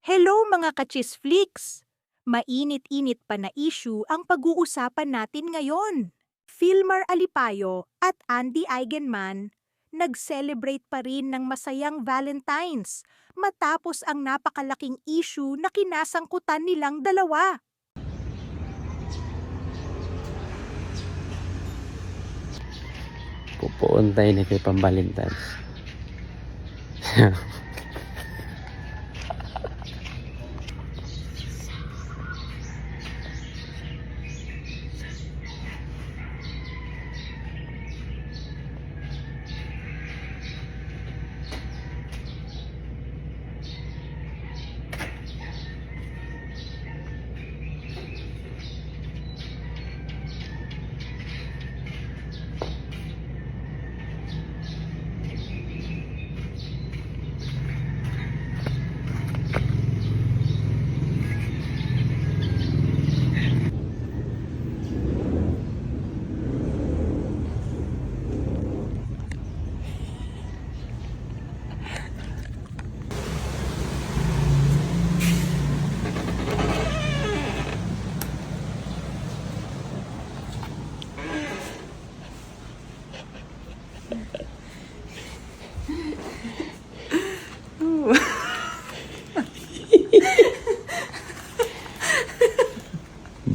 Hello mga ka-chisflix! Mainit-init pa na issue ang pag-uusapan natin ngayon. Filmar Alipayo at Andy Eigenman nag-celebrate pa rin ng masayang Valentine's matapos ang napakalaking issue na kinasangkutan nilang dalawa. Pupuon tayo na kay Pambalintans.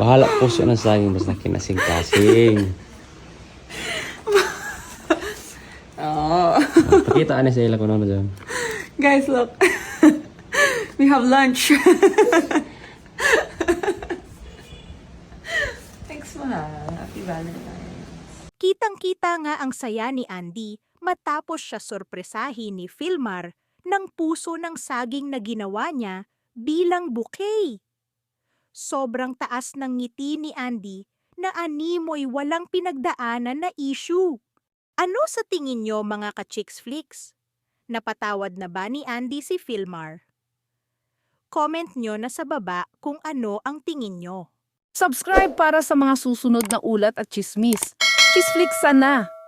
Bahala po siya ng saging basta kinasing-kasing. Oh. Pakita ka na sa ila kung ano dyan. Guys, look. We have lunch. Thanks, mahal. Happy Valentine's. Kitang-kita nga ang saya ni Andy matapos siya sorpresahin ni Filmar ng puso ng saging na ginawa niya bilang bouquet. Sobrang taas ng ngiti ni Andy na animoy walang pinagdaanan na issue. Ano sa tingin nyo mga ka-chicks-flicks? Napatawad na ba ni Andy si Filmar? Comment nyo na sa baba kung ano ang tingin nyo. Subscribe para sa mga susunod na ulat at chismis. Chisflix sana!